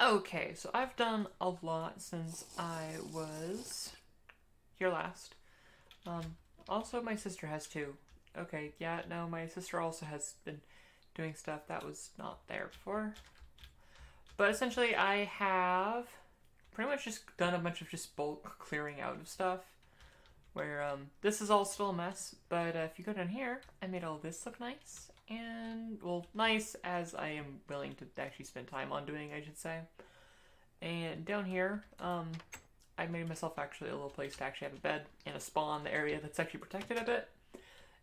Okay, so I've done a lot since I was here last. Um, Also, my sister has too. Okay, yeah, no, my sister also has been doing stuff that was not there before. But essentially, I have pretty much just done a bunch of just bulk clearing out of stuff. Where this is all still a mess, but if you go down here, I made all this look nice. And, well, nice as I am willing to actually spend time on doing, I should say. And down here, I made myself actually a little place to actually have a bed and a spawn area that's actually protected a bit.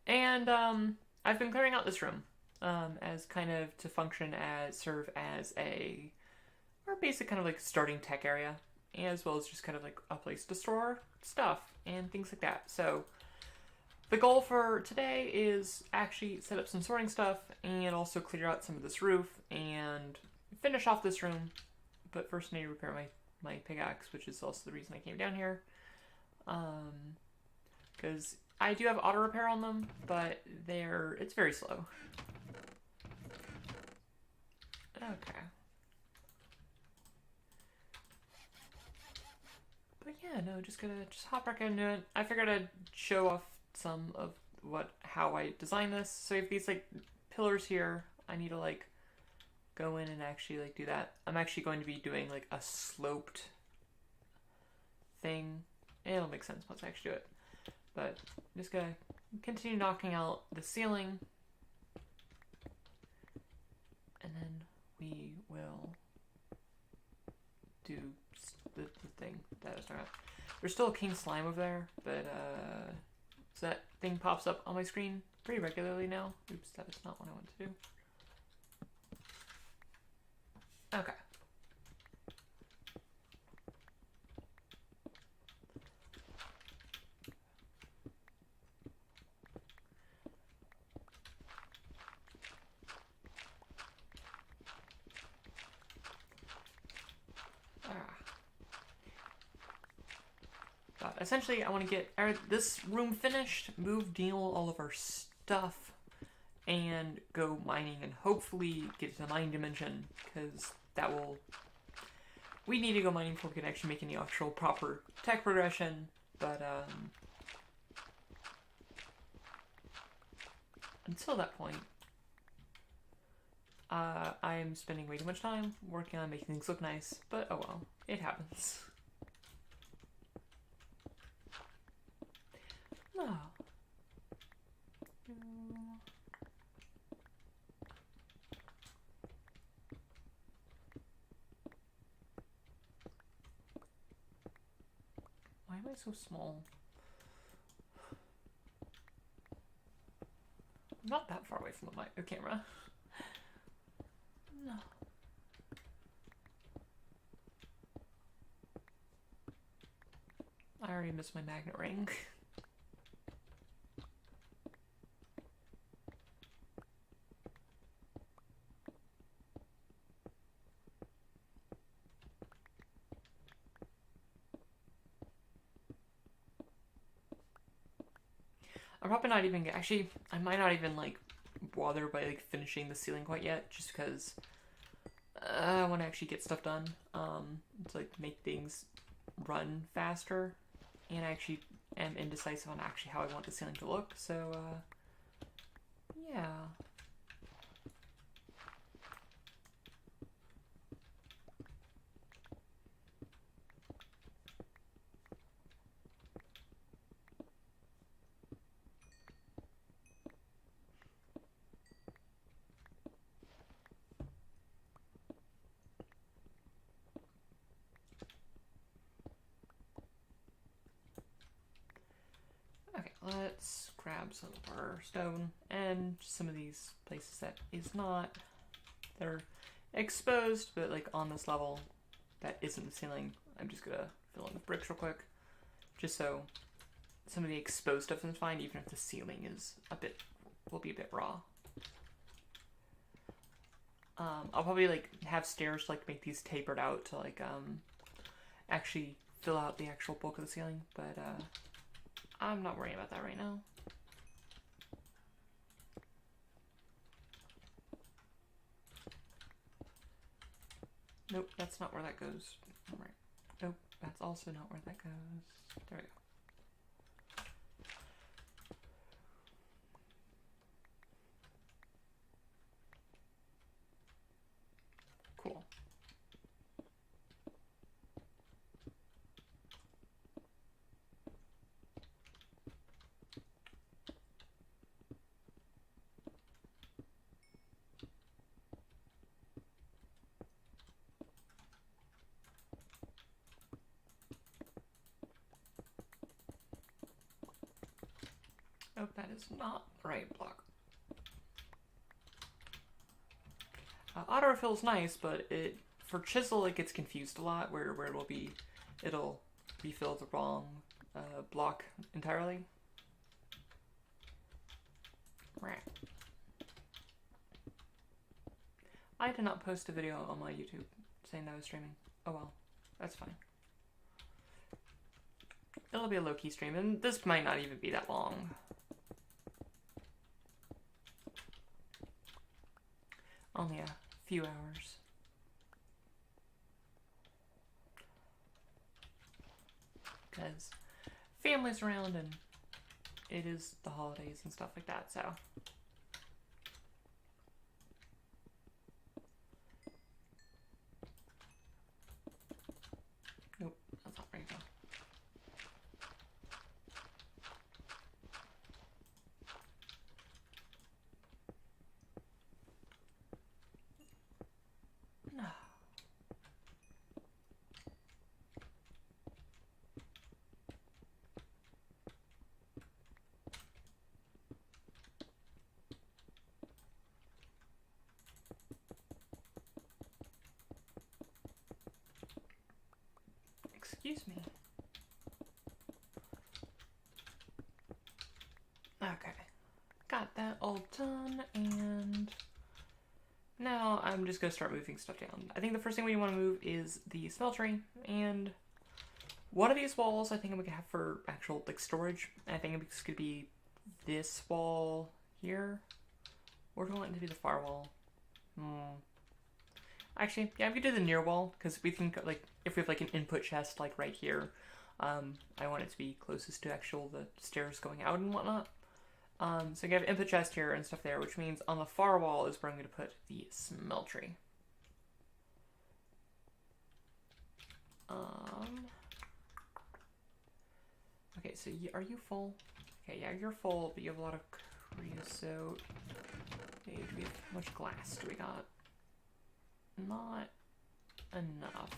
And I've been clearing out this room as kind of to function as serve as a or basic kind of like starting tech area, as well as just kind of like a place to store stuff and things like that. So the goal for today is actually set up some sorting stuff and also clear out some of this roof and finish off this room. But first, I need to repair my pickaxe, which is also the reason I came down here. Because I do have auto repair on them, but it's very slow. Okay. But yeah, no, just hop back into it. I figured I'd show off some of how I designed this. So you have these like pillars here. I need to like go in and actually like do that. I'm actually going to be doing like a sloped thing. It'll make sense once I actually do it. But I'm just gonna continue knocking out the ceiling, and then we will do the thing that I was talking about. There's still a king slime over there, but so that thing pops up on my screen pretty regularly now. Oops, that is not what I want to do. Okay. But essentially, I want to get this room finished, move, deal all of our stuff, and go mining and hopefully get to the mining dimension, because that will... We need to go mining before we can actually make any actual proper tech progression, but until that point, I'm spending way too much time working on making things look nice, but oh well, it happens. No. Why am I so small? I'm not that far away from the camera. No. I already missed my magnet ring. I'm probably not even actually. I might not even like bother by like finishing the ceiling quite yet, just because I want to actually get stuff done. To like make things run faster, and I actually am indecisive on actually how I want the ceiling to look. So yeah. Okay, let's grab some of our stone and some of these places that is not, they're exposed, but like on this level that isn't the ceiling. I'm just gonna fill in with bricks real quick, just so some of the exposed stuff is fine, even if the ceiling is will be a bit raw. I'll probably like have stairs to like make these tapered out to like actually fill out the actual bulk of the ceiling, but I'm not worrying about that right now. Nope, that's not where that goes. Alright. Nope, that's also not where that goes. There we go. Cool. Oh, that is not the right block. Autorefill is nice, but for chisel it gets confused a lot where it'll be refill the wrong block entirely. Right. I did not post a video on my YouTube saying that I was streaming. Oh well, that's fine. It'll be a low-key stream, and this might not even be that long. Only a few hours. Because family's around and it is the holidays and stuff like that, so. Nope, that's not right now. No. Excuse me. Okay. Got that all done, and now I'm just going to start moving stuff down. I think the first thing we want to move is the smeltery, and one of these walls I think I'm going to have for actual like storage. I think it's going to be this wall here, or do I want it to be the far wall? Actually, yeah, we could do the near wall, because we think, like, if we have, like, an input chest, like, right here, I want it to be closest to the stairs going out and whatnot. So you have input chest here and stuff there, which means on the far wall is where I'm going to put the smeltery. Okay, so are you full? Okay, yeah, you're full, but you have a lot of creosote. Okay, how much glass do we got? Not enough.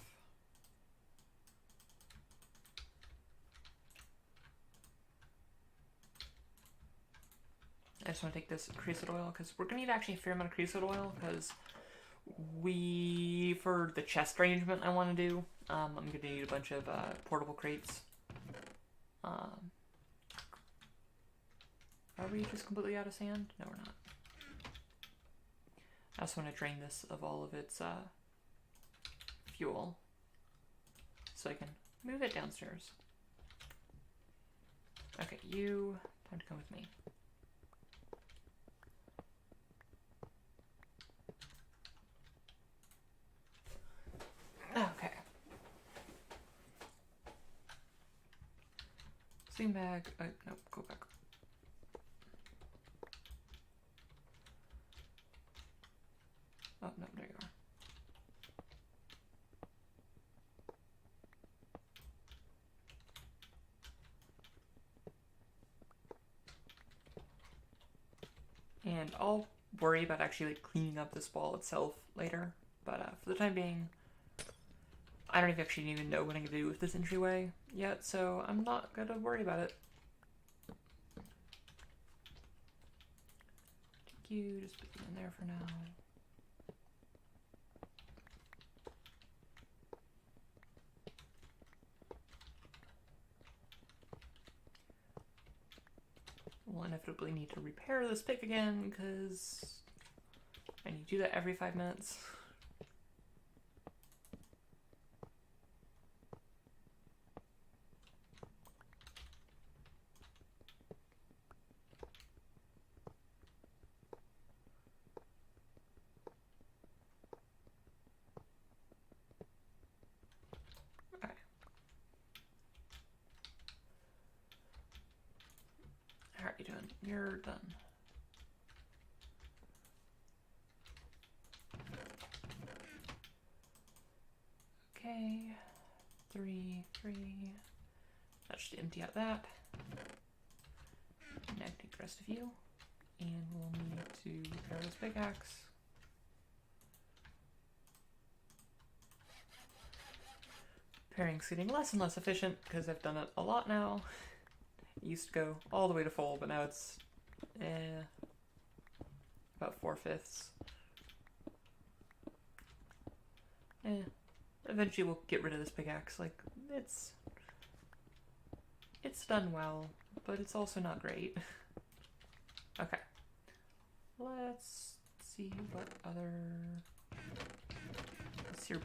I just want to take this creosote oil because we're gonna need actually a fair amount of creosote oil because for the chest arrangement I want to do, I'm gonna need a bunch of portable crates. Are we just completely out of sand? No, we're not. I also want to drain this of all of its fuel so I can move it downstairs. Okay, you time to come with me. Okay. Sling bag. Nope, go back. Oh, no, there you are. And I'll worry about actually like cleaning up this wall itself later. But for the time being, I don't actually even know what I'm going to do with this entryway yet, so I'm not going to worry about it. Thank you, just put them in there for now. We'll inevitably need to repair this pick again, because I need to do that every 5 minutes. you doing? You're done. Okay, 3, 3. That should empty out that. Now take the rest of you, and we'll need to repair this pickaxe. Repairing's getting less and less efficient because I've done it a lot now. It used to go all the way to full, but now it's about 4/5. Eventually we'll get rid of this pickaxe. Like, it's done well, but it's also not great. Okay. Let's see what other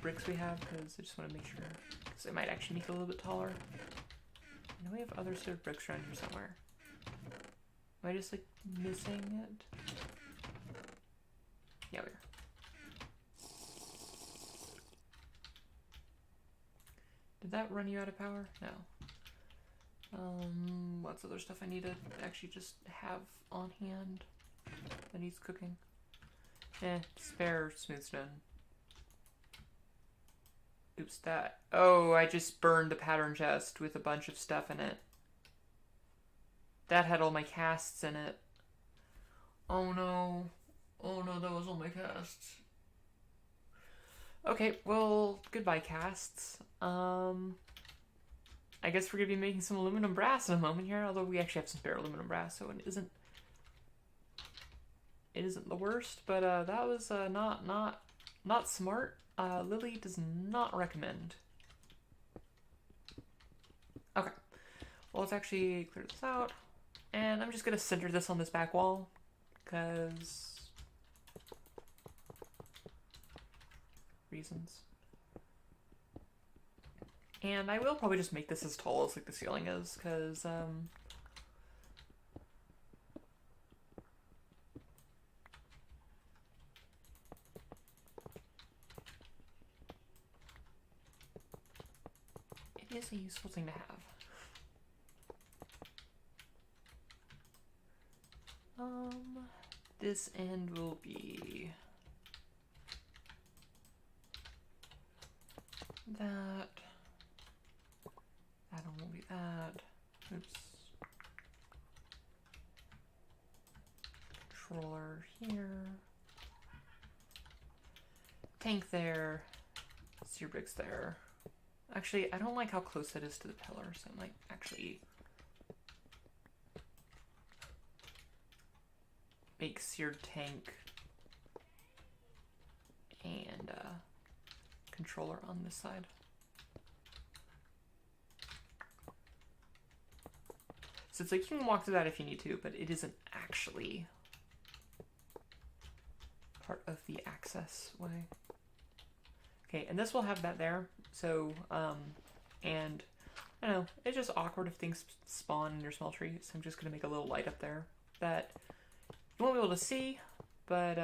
bricks we have, because I just want to make sure, because it might actually make it a little bit taller. I know we have other seared bricks around here somewhere. Am I just like missing it? Yeah, we are. Did that run you out of power? No. What's other stuff I need to actually just have on hand that needs cooking? Spare smooth stone. Oops, that. Oh, I just burned the pattern chest with a bunch of stuff in it. That had all my casts in it. Oh no. Oh no, that was all my casts. Okay, well, goodbye casts. I guess we're gonna be making some aluminum brass in a moment here, although we actually have some spare aluminum brass, so it isn't the worst, but that was not smart. Lily does not recommend. Okay, well, let's actually clear this out, and I'm just gonna center this on this back wall, because reasons. And I will probably just make this as tall as like the ceiling is, because it is a useful thing to have. This end will be that. That one will be that. Oops. Controller here. Tank there. Sear bricks there. Actually, I don't like how close that is to the pillar, so I might actually make seared tank and controller on this side. So it's like you can walk through that if you need to, but it isn't actually part of the access way. Okay, and this will have that there. So, and I don't know, it's just awkward if things spawn in your smeltery, so I'm just gonna make a little light up there that you won't be able to see, but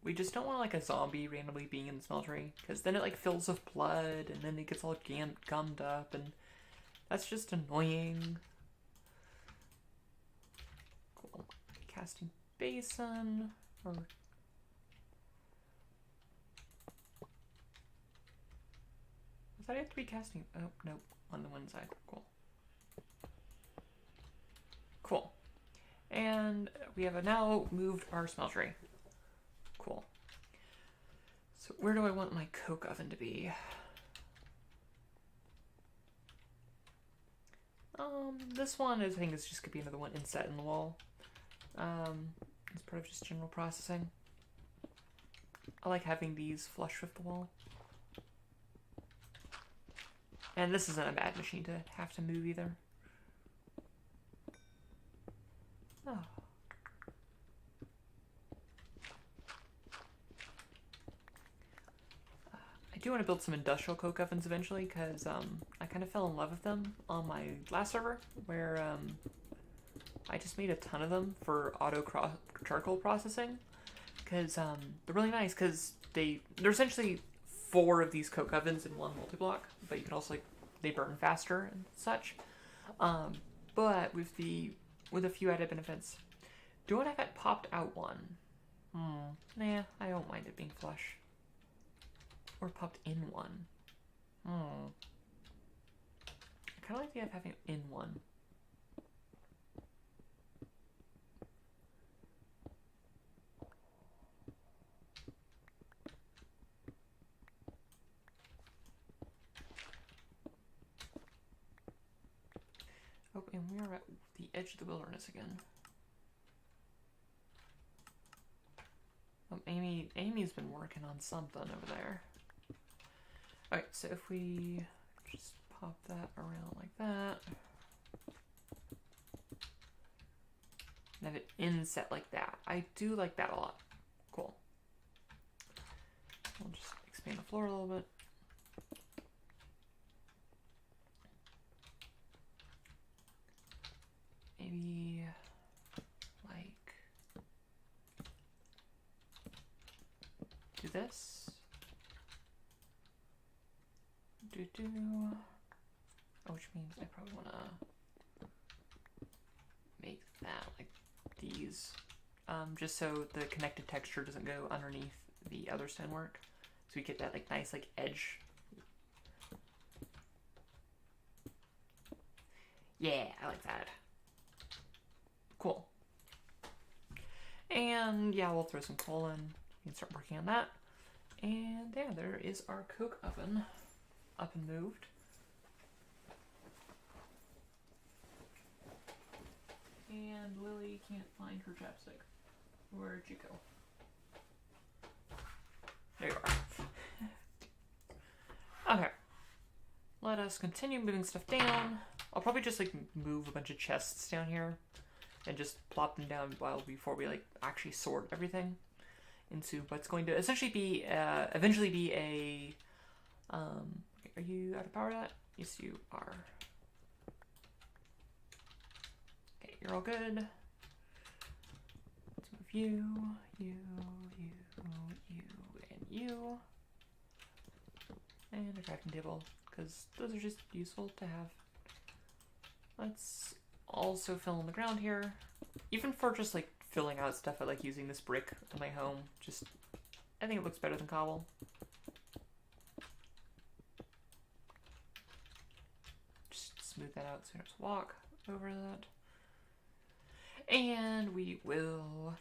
we just don't want like a zombie randomly being in the smeltery, because then it like fills with blood, and then it gets all gummed up, and that's just annoying. Cool. Casting basin, or does that have to be casting? Oh, nope, on the one side. Cool. Cool. And we have now moved our smeltery. Cool. So where do I want my coke oven to be? This one I think is just gonna be another one inset in the wall. It's part of just general processing. I like having these flush with the wall. And this isn't a bad machine to have to move either. Oh. I do want to build some industrial coke ovens eventually, because I kind of fell in love with them on my last server, where I just made a ton of them for auto charcoal processing, because they're really nice, because they're essentially 4 of these coke ovens in one multi-block, but you can also, like, they burn faster and such. But with the with a few added benefits. Don't have it popped out one. Nah, I don't mind it being flush. Or popped in one. I kind of like the idea of having it in one. Oh, and we are at the edge of the wilderness again. Amy's been working on something over there. Okay, so if we just pop that around like that. And have it inset like that. I do like that a lot. Cool. We'll just expand the floor a little bit. Maybe like do this. Oh, which means I probably want to make that like these, just so the connected texture doesn't go underneath the other stonework, so we get that like nice like edge. Yeah, I like that. Cool. And yeah, we'll throw some coal in. We can start working on that. And yeah, there is our coke oven up and moved. And Lily can't find her chapstick. Where'd you go? There you are. Okay. Let us continue moving stuff down. I'll probably just like move a bunch of chests down here and just plop them down before we like actually sort everything into what's going to essentially be eventually be a are you out of power yet? Yes, you are. Okay, you're all good. Let's move you, and you. And a crafting table, because those are just useful to have. Let's also fill in the ground here. Even for just like filling out stuff, I like using this brick in my home. Just, I think it looks better than cobble. Smooth that out so we don't have to walk over that. And we will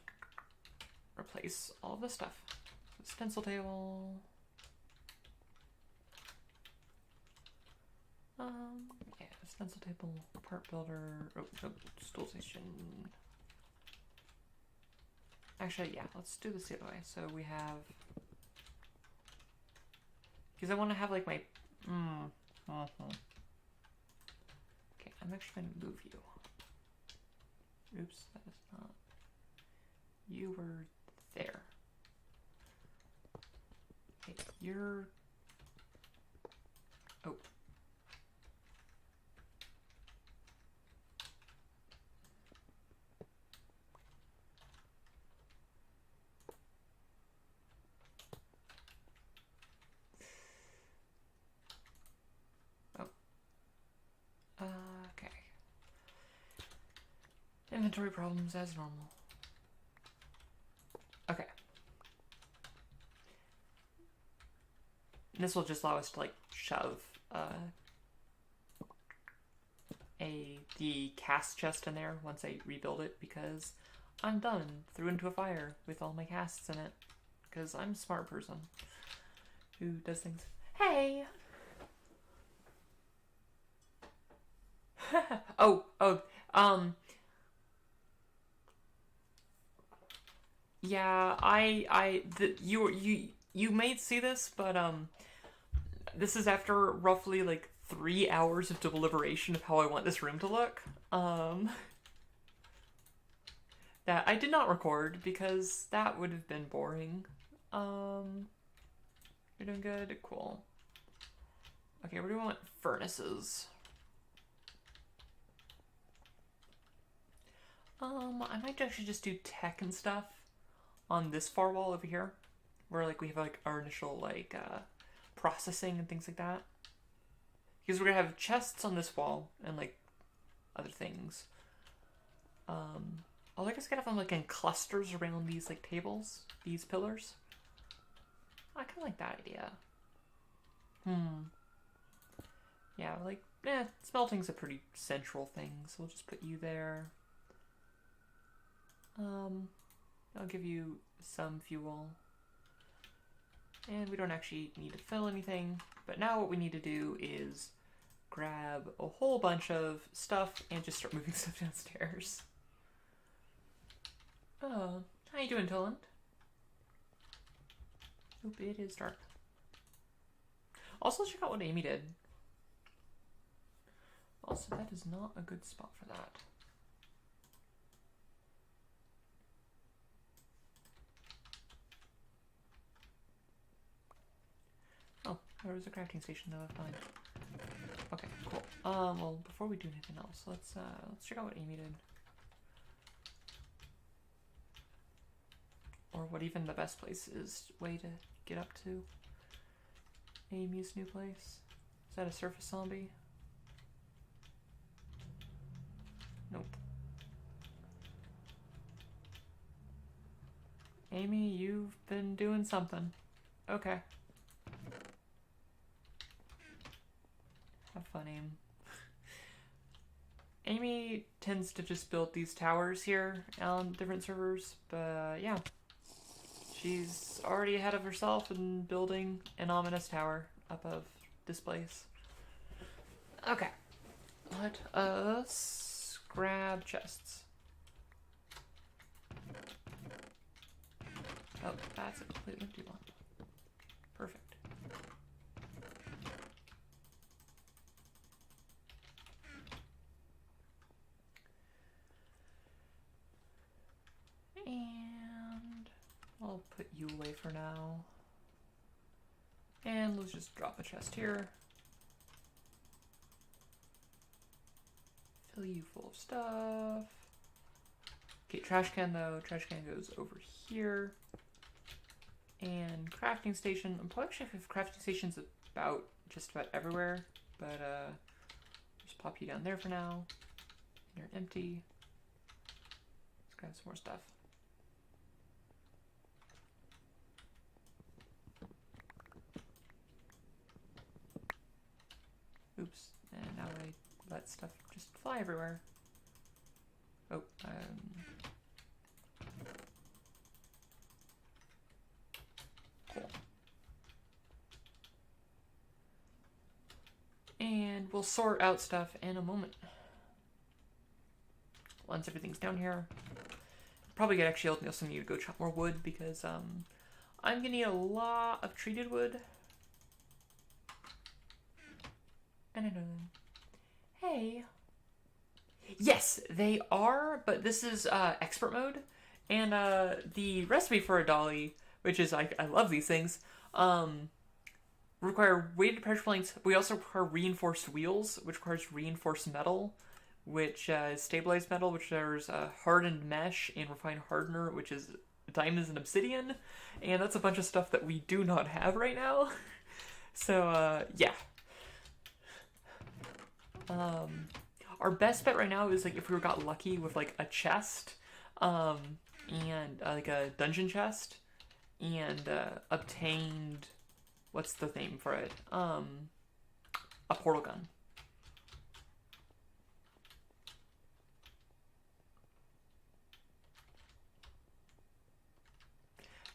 replace all of this stuff. Stencil table. Yeah, stencil table, part builder, stool station. Actually, yeah, let's do this the other way. So we have, because I want to have like my, Okay, I'm actually going to move you. Oops, that is not. You were there. Okay, you're. Oh. Okay. Inventory problems as normal. Okay. And this will just allow us to like shove the cast chest in there once I rebuild it, because I'm done. Threw into a fire with all my casts in it, because I'm a smart person who does things. Hey. Yeah, you may see this, but this is after roughly like 3 hours of deliberation of how I want this room to look. That I did not record because that would have been boring. You're doing good? Cool. Okay, where do we want furnaces? I might actually just do tech and stuff on this far wall over here, where like we have like our initial like processing and things like that. Because we're gonna have chests on this wall and like other things. Oh, I guess I could have them like in clusters around these like tables, these pillars. I kind of like that idea. Yeah, like, smelting's a pretty central thing, so we'll just put you there. I'll give you some fuel. And we don't actually need to fill anything, but now what we need to do is grab a whole bunch of stuff and just start moving stuff downstairs. Oh, how you doing, Toland? Oop, it is dark. Also, check out what Amy did. Also, that is not a good spot for that. Oh, there was a crafting station though, fine. Okay, cool. Well, before we do anything else, let's check out what Amy did. Or what even the best place is, way to get up to Amy's new place. Is that a surface zombie? Nope. Amy, you've been doing something. Okay. Have fun, Aim. Amy tends to just build these towers here on different servers, but yeah. She's already ahead of herself in building an ominous tower up of this place. Okay. Let us grab chests. Oh, that's a completely empty one. Perfect. And I'll put you away for now. And let's just drop a chest here. Fill you full of stuff. Okay, trash can though. Trash can goes over here. And crafting station. I'm probably sure if crafting station's about just about everywhere, but just pop you down there for now. You're empty. Let's grab some more stuff. Oops, and now I let stuff just fly everywhere. Oh, cool. And we'll sort out stuff in a moment. Once everything's down here. Probably get actually also need to go chop more wood because I'm gonna need a lot of treated wood. And I don't know. Hey. Yes, they are, but this is expert mode. And the recipe for a dolly, which is, I love these things, require weighted pressure plates. We also require reinforced wheels, which requires reinforced metal, which is stabilized metal, which there's hardened mesh and refined hardener, which is diamonds and obsidian. And that's a bunch of stuff that we do not have right now. So, yeah. Our best bet right now is like if we got lucky with like a chest, and like a dungeon chest, and obtained, what's the name for it? A portal gun.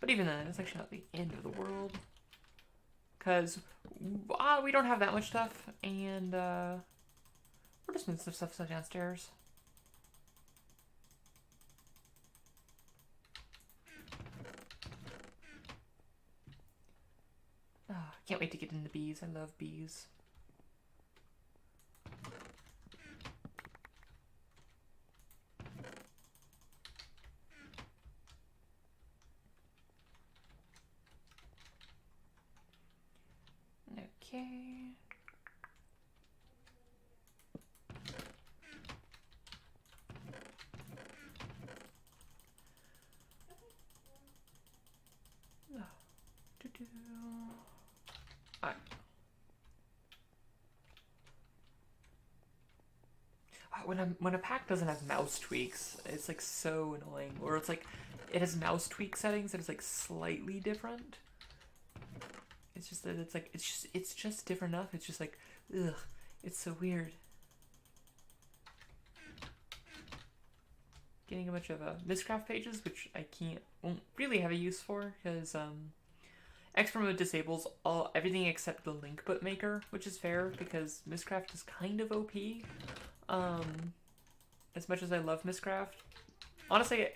But even then, it's actually not the end of the world, because we don't have that much stuff, and we're just moving some stuff downstairs. Can't wait to get into bees. I love bees. Okay. Alright. when a pack doesn't have mouse tweaks, it's like so annoying. Or it's like it has mouse tweak settings that is like slightly different. It's just that it's like it's just different enough. It's just like ugh, it's so weird. Getting a bunch of Mystcraft pages, which I won't really have a use for because Expert mode disables everything except the link bookmaker, which is fair because Mystcraft is kind of OP. As much as I love Mystcraft, honestly,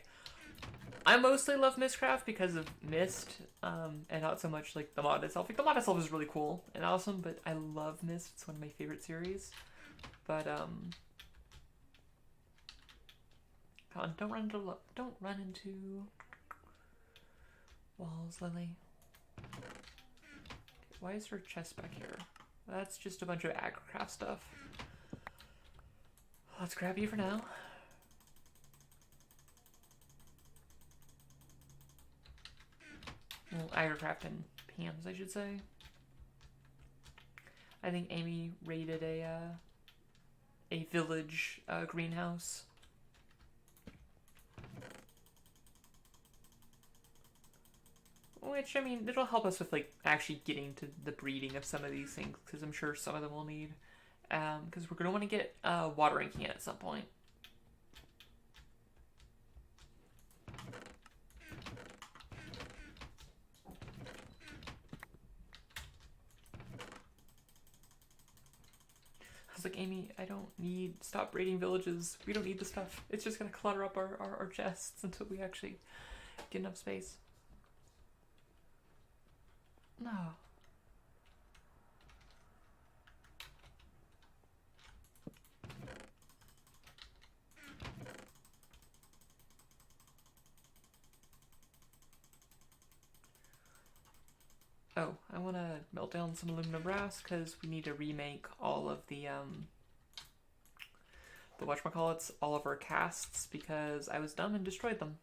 I mostly love Mystcraft because of Myst, and not so much like the mod itself. Like the mod itself is really cool and awesome, but I love Myst. It's one of my favorite series. But come on, don't run into walls, Lily. Why is her chest back here? That's just a bunch of agricraft stuff. Let's grab you for now. Well, agricraft and Pam's, I should say. I think Amy raided a village greenhouse. Which, I mean, it'll help us with, like, actually getting to the breeding of some of these things, because I'm sure some of them will need. Because we're going to want to get a watering can at some point. I was like, Amy, I don't need... Stop raiding villages. We don't need the stuff. It's just going to clutter up our chests until we actually get enough space. No. Oh, I want to melt down some aluminum brass because we need to remake all of the whatchamacallits, all of our casts, because I was dumb and destroyed them.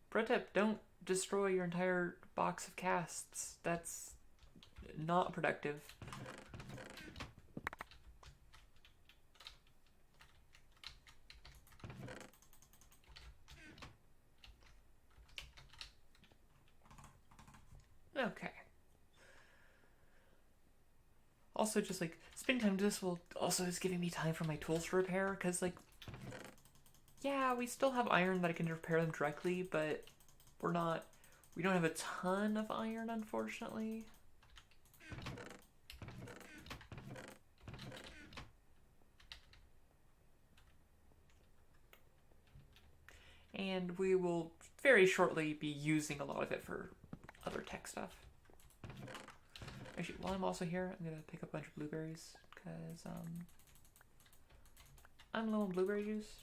Pro tip, don't destroy your entire box of casts. That's not productive. Okay. Also, just like spending time to this will also is giving me time for my tools to repair, because like, yeah, we still have iron that I can repair them directly, but we don't have a ton of iron, unfortunately. And we will very shortly be using a lot of it for other tech stuff. Actually, while I'm also here, I'm gonna pick up a bunch of blueberries, because I'm low on blueberry juice.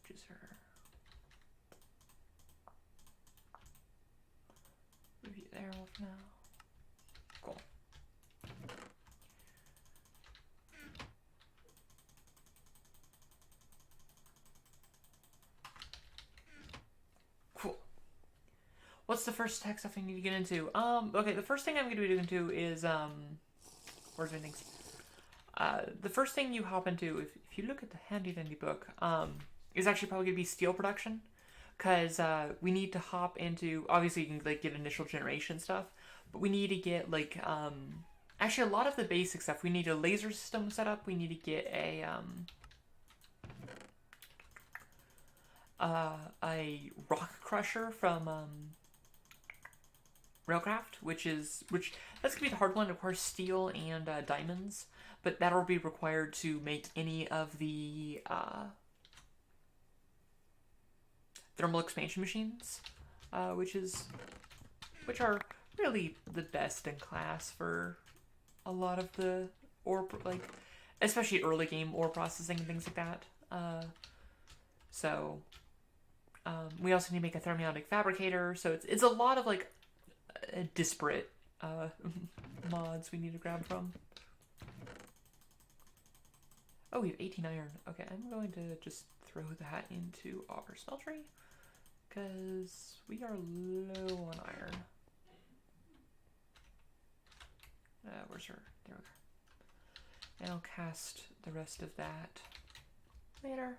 Juicer. Leave you there for now. Cool. Cool. What's the first tech stuff I need to get into? Okay, the first thing I'm going to be getting into is, where's my things? The first thing you hop into, if you look at the handy dandy book, is actually probably going to be steel production. Because we need to hop into, obviously you can like get initial generation stuff, but we need to get like, actually a lot of the basic stuff. We need a laser system set up, we need to get a rock crusher from Railcraft, which that's gonna be the hard one. Of course, steel and diamonds, but that'll be required to make any of the thermal expansion machines, which are really the best in class for a lot of the ore, like especially early game ore processing and things like that. We also need to make a thermiotic fabricator, so it's a lot of like disparate mods we need to grab from. Oh, we have 18 iron. Okay, I'm going to just throw that into our smeltery. because we are low on iron. Where's her? There we go. And I'll cast the rest of that later.